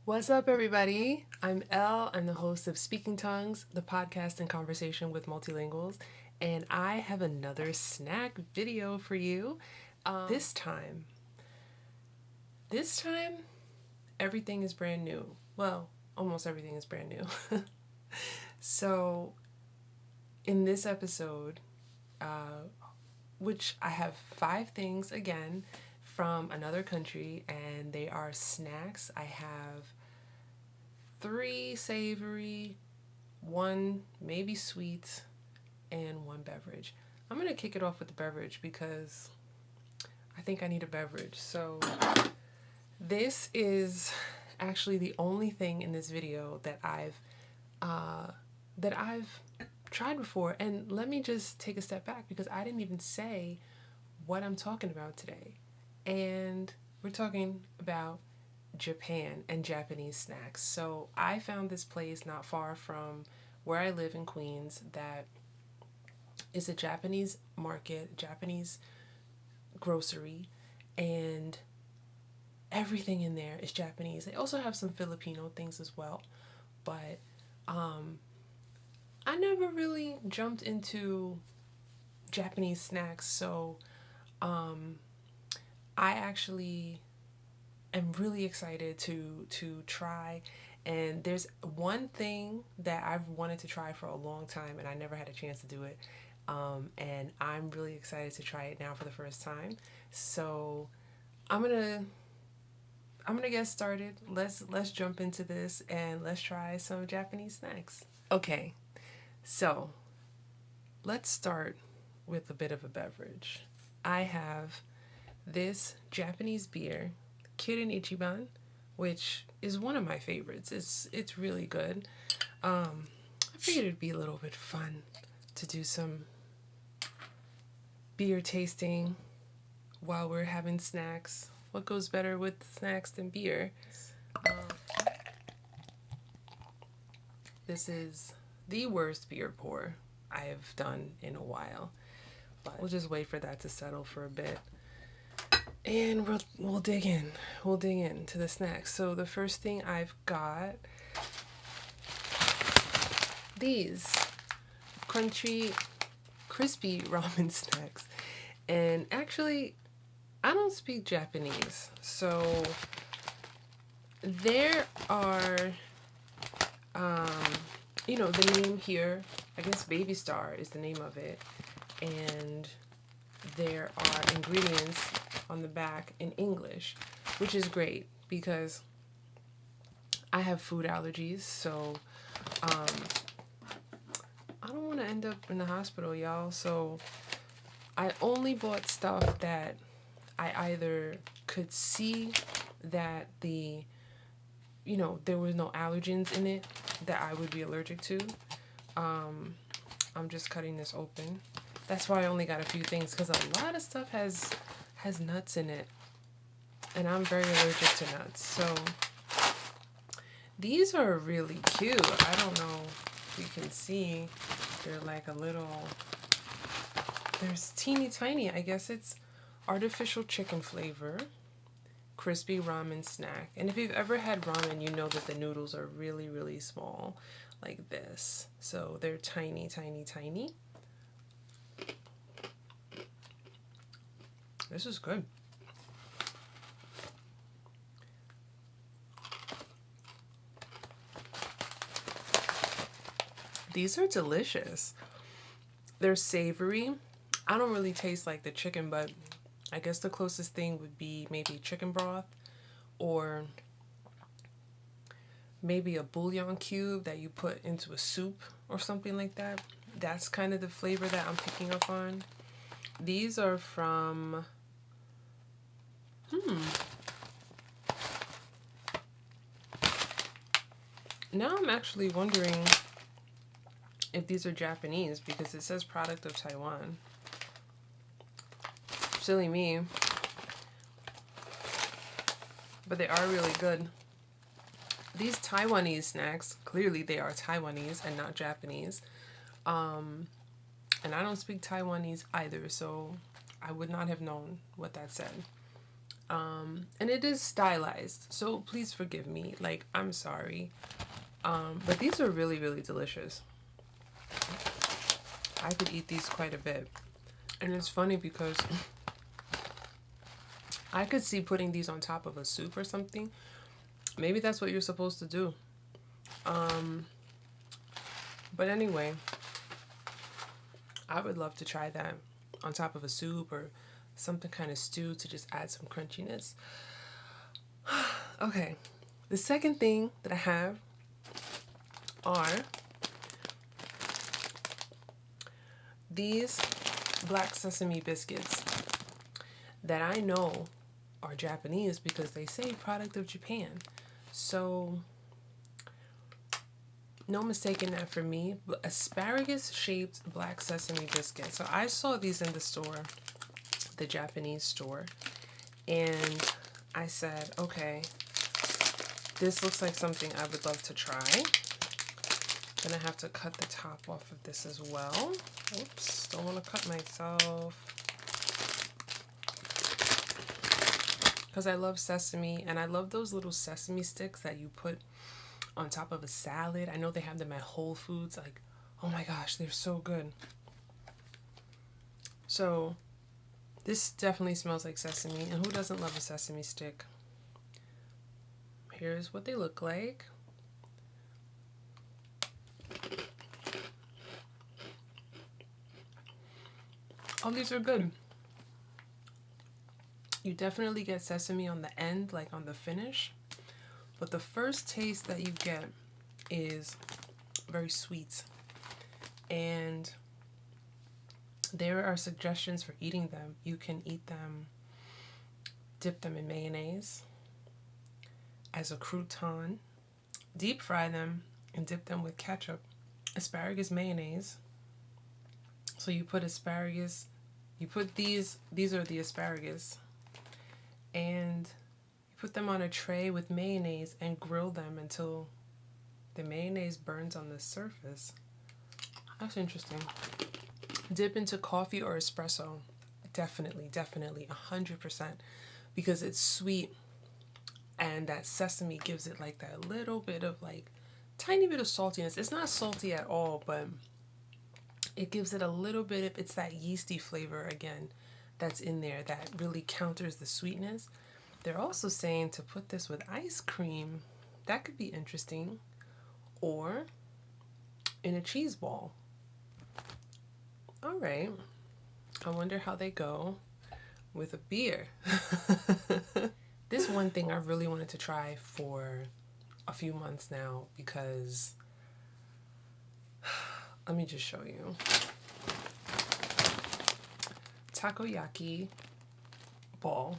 What's up, everybody? I'm Elle. I'm the host of Speaking Tongues, the podcast and conversation with multilinguals, and I have another snack video for you. This time, everything is brand new. Well, almost everything is brand new. So, in this episode, which I have 5 things again from another country, and they are snacks. I have 3 savory, 1 maybe sweet, and 1 beverage. I'm going to kick it off with the beverage because I think I need a beverage. So this is actually the only thing in this video that I've tried before. And let me just take a step back because I didn't even say what I'm talking about today. And we're talking about Japan and Japanese snacks. So I found this place not far from where I live in Queens that is a Japanese market, Japanese grocery, and everything in there is Japanese. They also have some Filipino things as well, but I never really jumped into Japanese snacks, so I actually am really excited to try. And there's one thing that I've wanted to try for a long time, and I never had a chance to do it. And I'm really excited to try it now for the first time. So I'm gonna get started. Let's jump into this and let's try some Japanese snacks. Okay, so let's start with a bit of a beverage. I have this Japanese beer, Kirin Ichiban, which is one of my favorites. It's really good. I figured it'd be a little bit fun to do some beer tasting while we're having snacks. What goes better with snacks than beer? This is the worst beer pour I have done in a while, but we'll just wait for that to settle for a bit. And we'll dig in. We'll dig into the snacks. So the first thing I've got, these crunchy, crispy ramen snacks. And actually, I don't speak Japanese, so there are, the name here, I guess Baby Star is the name of it, and there are ingredients on the back in English, which is great because I have food allergies, so I don't want to end up in the hospital, y'all. So I only bought stuff that I either could see that there was no allergens in it that I would be allergic to. I'm just cutting this open. That's why I only got a few things, because a lot of stuff has nuts in it, and I'm very allergic to nuts. So these are really cute. I don't know if you can see. They're like there's teeny tiny. I guess it's artificial chicken flavor, crispy ramen snack. And if you've ever had ramen, you know that the noodles are really, really small, like this. So they're tiny, tiny, tiny. This is good. These are delicious. They're savory. I don't really taste like the chicken, but I guess the closest thing would be maybe chicken broth or maybe a bouillon cube that you put into a soup or something like that. That's kind of the flavor that I'm picking up on. These are from Now I'm actually wondering if these are Japanese because it says product of Taiwan. Silly me. But they are really good. These Taiwanese snacks, clearly they are Taiwanese and not Japanese. And I don't speak Taiwanese either, so I would not have known what that said. And it is stylized, so please forgive me. Like, I'm sorry. But these are really, really delicious. I could eat these quite a bit. And it's funny because I could see putting these on top of a soup or something. Maybe that's what you're supposed to do. But anyway, I would love to try that on top of a soup or something kind of stew to just add some crunchiness. Okay, the second thing that I have are these black sesame biscuits that I know are Japanese because they say product of Japan. So no mistaking that for me. Asparagus shaped black sesame biscuits. So I saw these in the store, the Japanese store, and I said, okay, this looks like something I would love to try. Then I have to cut the top off of this as well. Oops, don't want to cut myself. Because I love sesame, and I love those little sesame sticks that you put on top of a salad. I know they have them at Whole Foods. Like, oh my gosh, they're so good. So this definitely smells like sesame, and who doesn't love a sesame stick? Here's what they look like. Oh, these are good. You definitely get sesame on the end, like on the finish. But the first taste that you get is very sweet. And there are suggestions for eating them. You can eat them, dip them in mayonnaise as a crouton, deep fry them, and dip them with ketchup. Asparagus mayonnaise. So you put asparagus, you put these are the asparagus, and you put them on a tray with mayonnaise and grill them until the mayonnaise burns on the surface. That's interesting. Dip into coffee or espresso. Definitely, 100%, because it's sweet, and that sesame gives it like that little bit of like tiny bit of saltiness. It's not salty at all, but it gives it a little bit of, it's that yeasty flavor again that's in there that really counters the sweetness. They're also saying to put this with ice cream. That could be interesting. Or in a cheese ball. All right. I wonder how they go with a beer. This one thing I really wanted to try for a few months now because let me just show you. Takoyaki ball.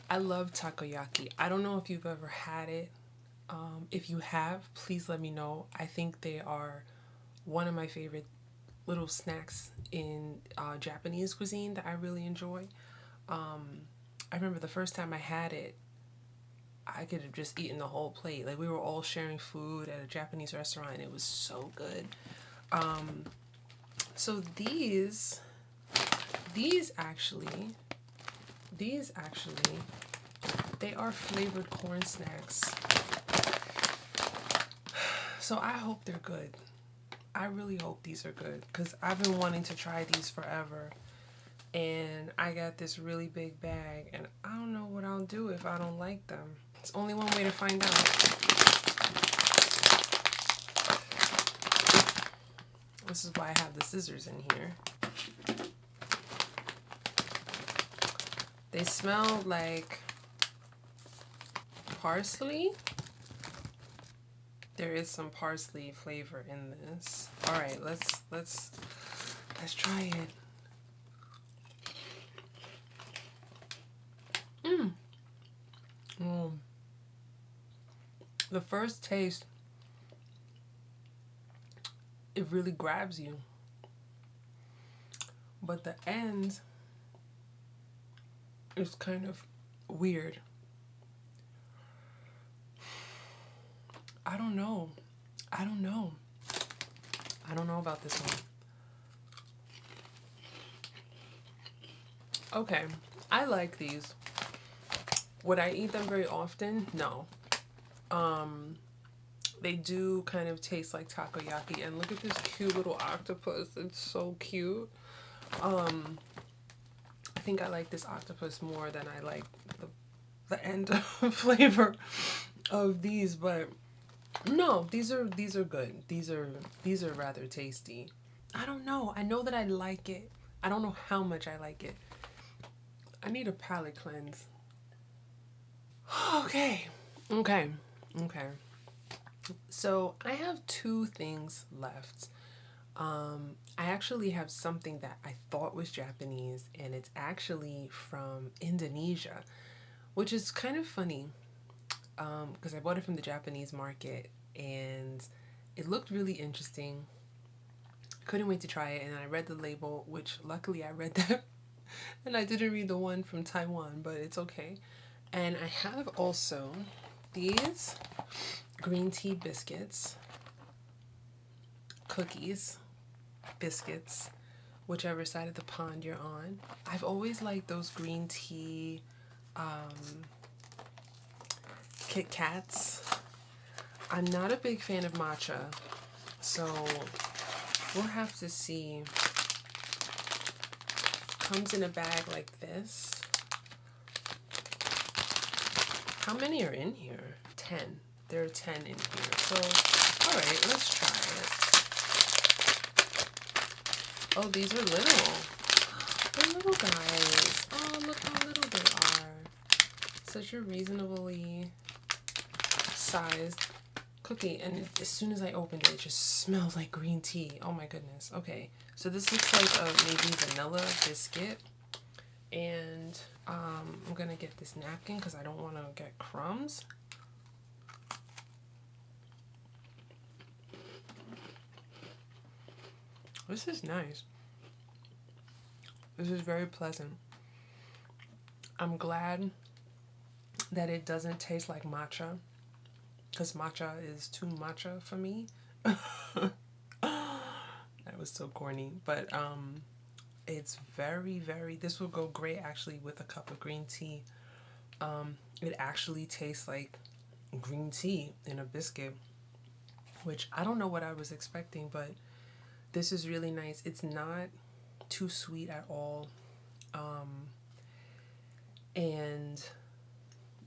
I love takoyaki. I don't know if you've ever had it. If you have, please let me know. I think they are one of my favorite little snacks in Japanese cuisine that I really enjoy. I remember the first time I had it, I could have just eaten the whole plate. Like, we were all sharing food at a Japanese restaurant, and it was so good. So these actually, they are flavored corn snacks. So I hope they're good. I really hope these are good because I've been wanting to try these forever. And I got this really big bag, and I don't know what I'll do if I don't like them. It's only one way to find out. This is why I have the scissors in here. They smell like parsley. There is some parsley flavor in this. All right, let's try it. The first taste, it really grabs you. But the end is kind of weird. I don't know about this one. Okay, I like these. Would I eat them very often? No. They do kind of taste like takoyaki. And look at this cute little octopus. It's so cute. I think I like this octopus more than I like the end flavor of these, but no, these are good. These are rather tasty. I don't know. I know that I like it. I don't know how much I like it. I need a palate cleanse. Okay. Okay. Okay. So I have two things left. I actually have something that I thought was Japanese, and it's actually from Indonesia, which is kind of funny because I bought it from the Japanese market and it looked really interesting. Couldn't wait to try it, and I read the label, which luckily I read that, and I didn't read the one from Taiwan, but it's okay. And I have also these green tea biscuits, cookies, biscuits, whichever side of the pond you're on. I've always liked those green tea Kit Kats. I'm not a big fan of matcha, so we'll have to see. Comes in a bag like this. How many are in here? 10. There are 10 in here. So, alright, let's try it. Oh, these are little. They're little guys. Oh, look how little they are. Such a reasonably sized cookie. And as soon as I opened it, it just smells like green tea. Oh my goodness. Okay, so this looks like a maybe vanilla biscuit. And I'm gonna get this napkin because I don't want to get crumbs. This is nice. This is very pleasant. I'm glad that it doesn't taste like matcha, because matcha is too matcha for me. That was so corny. But it's very, very, this will go great actually with a cup of green tea. It actually tastes like green tea in a biscuit, which I don't know what I was expecting, but this is really nice. It's not too sweet at all. And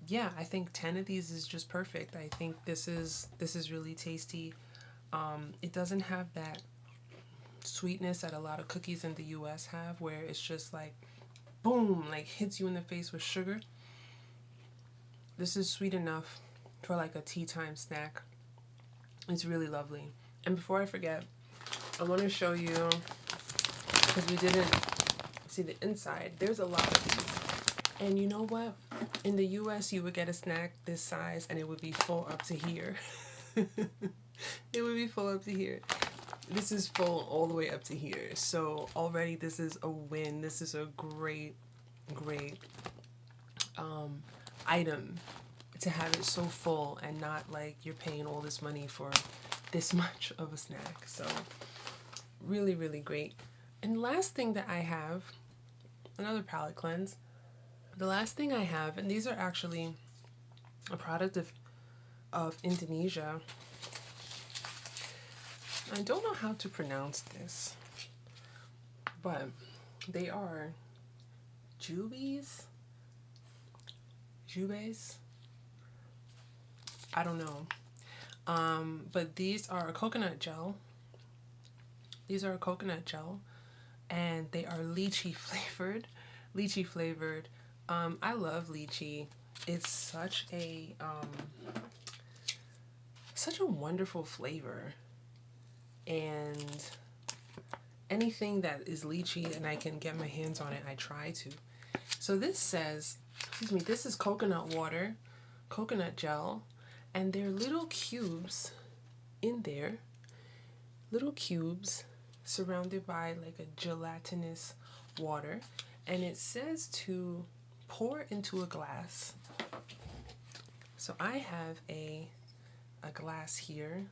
yeah, I think 10 of these is just perfect. I think this is really tasty. It doesn't have that sweetness that a lot of cookies in the US have, where it's just like boom, like hits you in the face with sugar. This is sweet enough for like a tea time snack. It's really lovely. And before I forget, I want to show you, because we didn't see the inside, there's a lot of these. And you know what? In the US, you would get a snack this size and it would be full up to here. It would be full up to here. This is full all the way up to here. So already this is a win. This is a great, great item to have it so full and not like you're paying all this money for this much of a snack. So really, really great. And last thing that I have, another palate cleanse. The last thing I have, and these are actually a product of Indonesia. I don't know how to pronounce this, but they are jubes. I don't know. But these are coconut gel. These are coconut gel, and they are lychee flavored. I love lychee. It's such a wonderful flavor, and anything that is lychee and I can get my hands on it, I try to. So this says, this is coconut water, coconut gel, and they're little cubes in there, little cubes surrounded by like a gelatinous water, and it says to pour into a glass. So I have a glass here,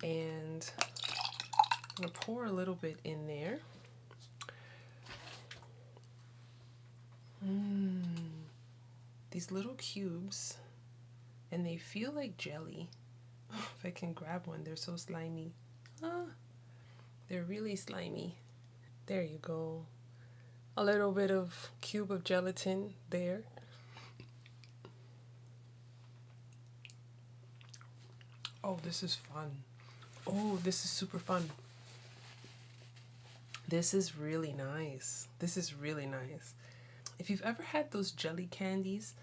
and I'm gonna pour a little bit in there. these little cubes, and they feel like jelly. If I can grab one, they're so slimy. Ah, they're really slimy. There you go. A little bit of cube of gelatin there. Oh, this is fun. Oh, this is super fun. This is really nice. This is really nice. If you've ever had those jelly candies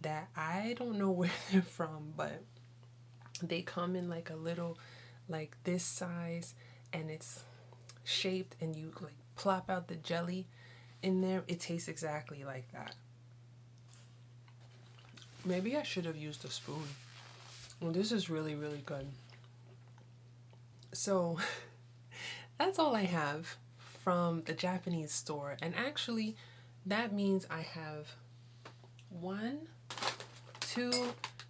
that I don't know where they're from, but they come in like a little, like this size, and it's shaped, and you like plop out the jelly in there, it tastes exactly like that. Maybe I should have used a spoon. Well, this is really, really good. So that's all I have from the Japanese store. And actually, that means I have 1, 2,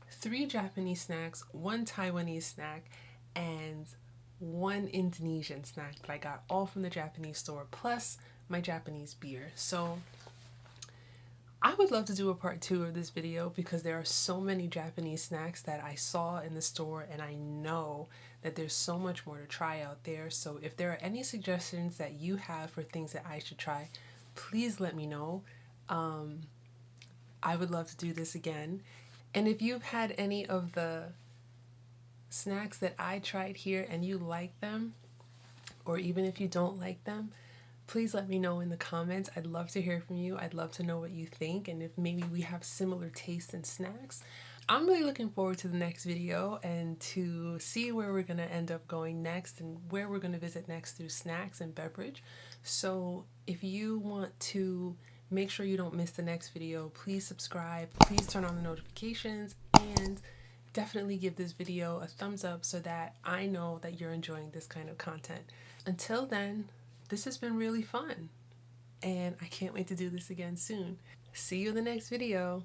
3 Japanese snacks, 1 Taiwanese snack, and 1 Indonesian snack that I got all from the Japanese store, plus my Japanese beer. So I would love to do a part 2 of this video because there are so many Japanese snacks that I saw in the store, and I know that there's so much more to try out there. So if there are any suggestions that you have for things that I should try, please let me know. I would love to do this again. And if you've had any of the snacks that I tried here and you like them, or even if you don't like them, please let me know in the comments. I'd love to hear from you. I'd love to know what you think, and if maybe we have similar tastes in snacks. I'm really looking forward to the next video and to see where we're going to end up going next and where we're going to visit next through snacks and beverage. So if you want to make sure you don't miss the next video, please subscribe, please turn on the notifications, and definitely give this video a thumbs up so that I know that you're enjoying this kind of content. Until then, this has been really fun, and I can't wait to do this again soon. See you in the next video.